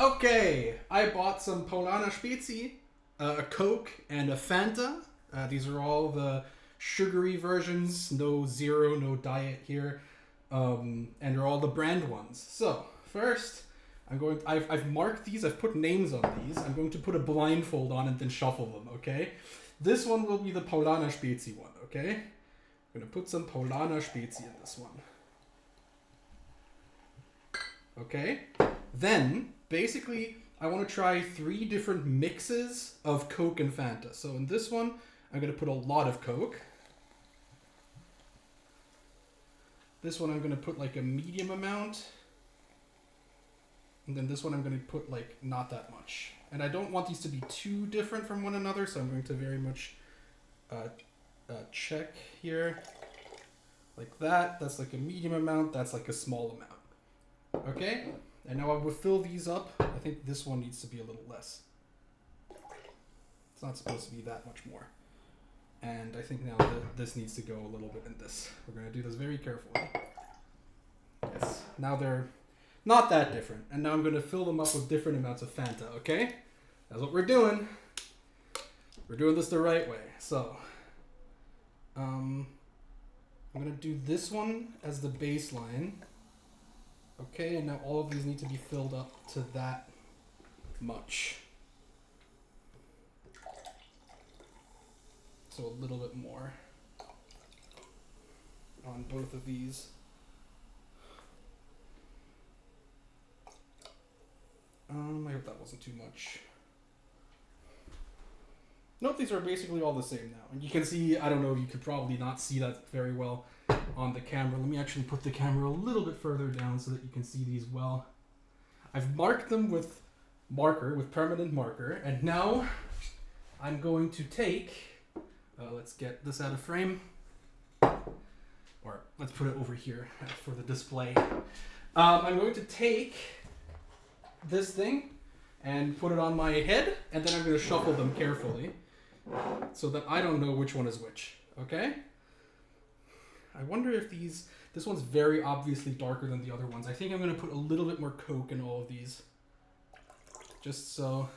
Okay, I bought some Paulaner Spezi, a Coke, and a Fanta. These are all the sugary versions, no zero, no diet here, and they're all the brand ones. So first, I've marked these. I've put names on these. I'm going to put a blindfold on and then shuffle them. Okay, this one will be the Paulaner Spezi one. Okay, I'm gonna put some Paulaner Spezi in this one. Okay, then basically I want to try 3 different mixes of Coke and Fanta. So in this one, I'm going to put a lot of Coke. This one I'm going to put like a medium amount. And then this one I'm going to put like not that much. And I don't want these to be too different from one another, so I'm going to very much check here. Like that. That's like a medium amount. That's like a small amount. Okay? And now I will fill these up. I think this one needs to be a little less. It's not supposed to be that much more. And I think now this needs to go a little bit in this. We're going to do this very carefully. Yes. Now they're not that different. And now I'm going to fill them up with different amounts of Fanta, okay? That's what we're doing. We're doing this the right way. So, I'm going to do this one as the baseline. Okay, and now all of these need to be filled up to that much. So a little bit more on both of these. I hope that wasn't too much. Nope, these are basically all the same now. And you can see, I don't know, you could probably not see that very well on the camera. Let me actually put the camera a little bit further down so that you can see these well. I've marked them with permanent marker, and now I'm going to take, let's get this out of frame, or let's put it over here for the display. I'm going to take this thing and put it on my head, and then I'm going to shuffle them carefully so that I don't know which one is which, okay? I wonder if this one's very obviously darker than the other ones. I think I'm going to put a little bit more Coke in all of these. Just so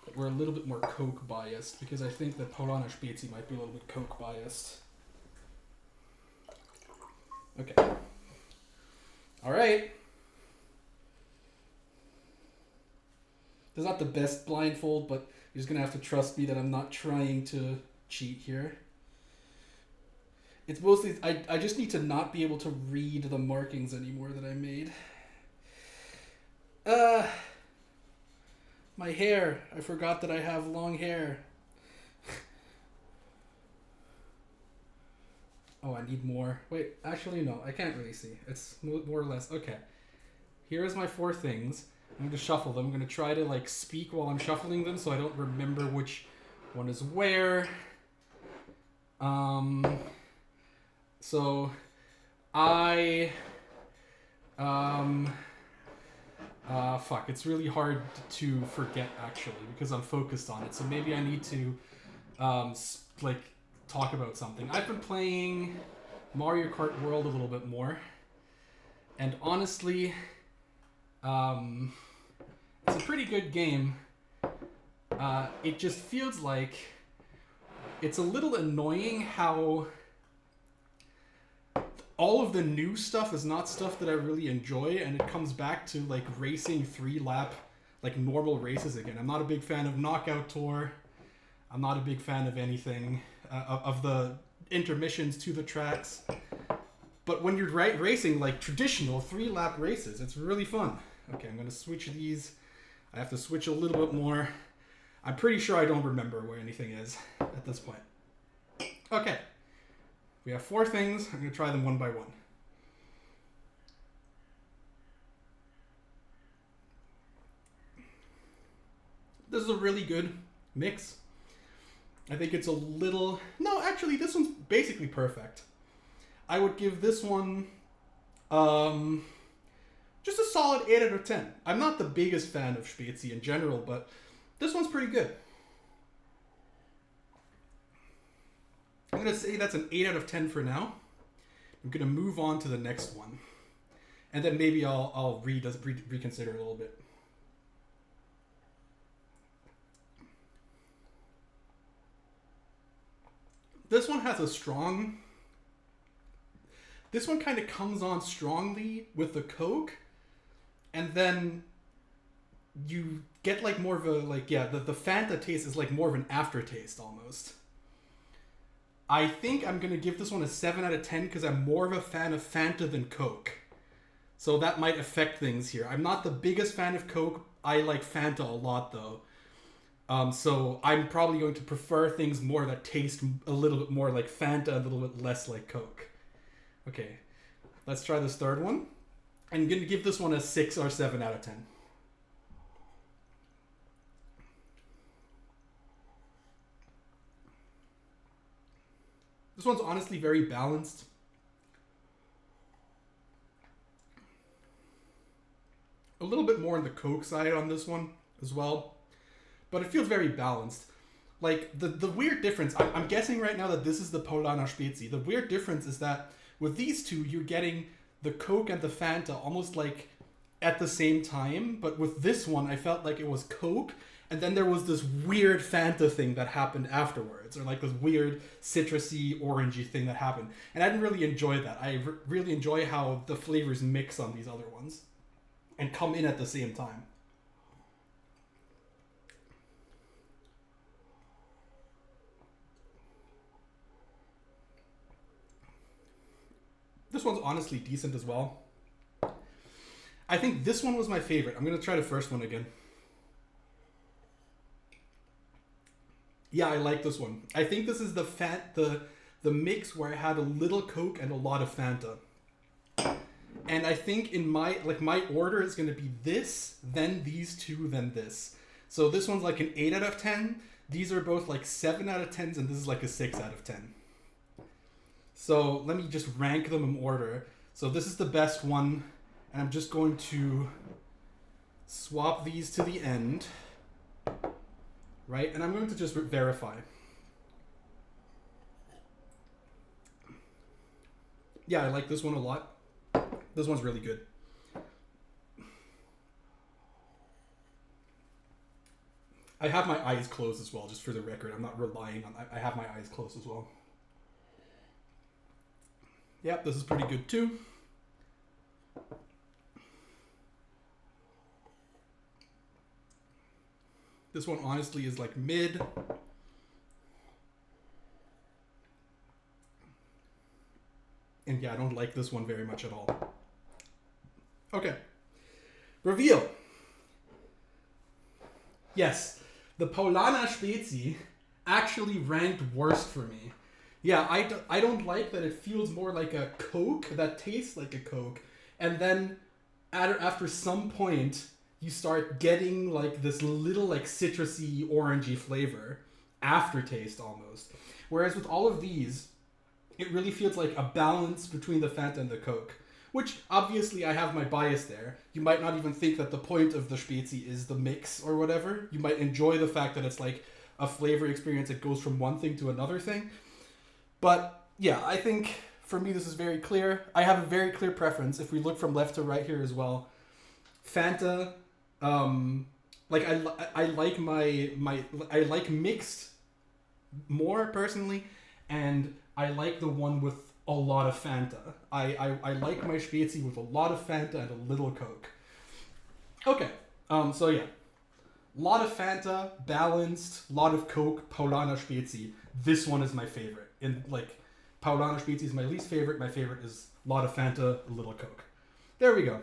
that we're a little bit more Coke biased, because I think that Paulaner Spezi might be a little bit Coke biased. Okay. Alright. This is not the best blindfold, but you're just going to have to trust me that I'm not trying to cheat here. It's mostly, I just need to not be able to read the markings anymore that I made. My hair. I forgot that I have long hair. Oh, I need more. Wait, actually no, I can't really see. It's more or less, okay. Here's my 4 things. I'm going to shuffle them. I'm going to try to like speak while I'm shuffling them so I don't remember which one is where. So fuck, it's really hard to forget actually because I'm focused on it. So maybe I need to like talk about something. I've been playing Mario Kart World a little bit more, and honestly, it's a pretty good game. It just feels like it's a little annoying how all of the new stuff is not stuff that I really enjoy, and it comes back to like racing 3-lap like normal races again. I'm not a big fan of Knockout Tour. I'm not a big fan of anything of the intermissions to the tracks. But when you're racing like traditional 3-lap races, it's really fun. Okay, I'm going to switch these. I have to switch a little bit more. I'm pretty sure I don't remember where anything is at this point. Okay. We have 4 things. I'm going to try them one by one. This is a really good mix. I think it's a little... No, actually, this one's basically perfect. I would give this one just a solid 8 out of 10. I'm not the biggest fan of Spezi in general, but this one's pretty good. I'm going to say that's an 8 out of 10 for now. I'm going to move on to the next one. And then maybe I'll reconsider a little bit. This one has a strong... This one kind of comes on strongly with the Coke, and then you get like more of a, like, yeah, the Fanta taste is like more of an aftertaste almost. I think I'm going to give this one a 7 out of 10 because I'm more of a fan of Fanta than Coke. So that might affect things here. I'm not the biggest fan of Coke. I like Fanta a lot though. So I'm probably going to prefer things more that taste a little bit more like Fanta, a little bit less like Coke. Okay, let's try this third one. I'm going to give this one a 6 or 7 out of 10. This one's honestly very balanced. A little bit more on the Coke side on this one as well. But it feels very balanced. Like, the weird difference, I'm guessing right now that this is the Paulaner Spezi. The weird difference is that with these two, you're getting the Coke and the Fanta almost like at the same time. But with this one, I felt like it was Coke, and then there was this weird Fanta thing that happened afterwards. Or like this weird citrusy, orangey thing that happened. And I didn't really enjoy that. I really enjoy how the flavors mix on these other ones. And come in at the same time. This one's honestly decent as well. I think this one was my favorite. I'm going to try the first one again. Yeah, I like this one. I think this is the mix where I had a little Coke and a lot of Fanta. And I think in my order is going to be this, then these two, then this. So this one's like an 8 out of 10. These are both like 7 out of 10s, and this is like a 6 out of 10. So let me just rank them in order. So this is the best one, and I'm just going to swap these to the end, right? And I'm going to just verify. Yeah, I like this one a lot. This one's really good. I have my eyes closed as well, just for the record. I'm not relying on... I have my eyes closed as well. Yep, this is pretty good too. This one honestly is like mid. And yeah, I don't like this one very much at all. Okay. Reveal. Yes, the Paulaner Spezi actually ranked worst for me. Yeah, I don't like that it feels more like a Coke, that tastes like a Coke, and then after some point, you start getting like this little like citrusy, orangey flavor, aftertaste almost. Whereas with all of these, it really feels like a balance between the Fanta and the Coke, which obviously I have my bias there. You might not even think that the point of the Spezi is the mix or whatever. You might enjoy the fact that it's like a flavor experience that goes from one thing to another thing. But yeah, I think for me this is very clear. I have a very clear preference if we look from left to right here as well. Fanta, like I like I like mixed more personally, and I like the one with a lot of Fanta. I like my Spezi with a lot of Fanta and a little Coke. Okay, so yeah. Lot of Fanta, balanced, lot of Coke, Paulaner Spezi. This one is my favorite. And like, Paulaner Spezi is my least favorite. My favorite is a lot of Fanta, a little Coke. There we go.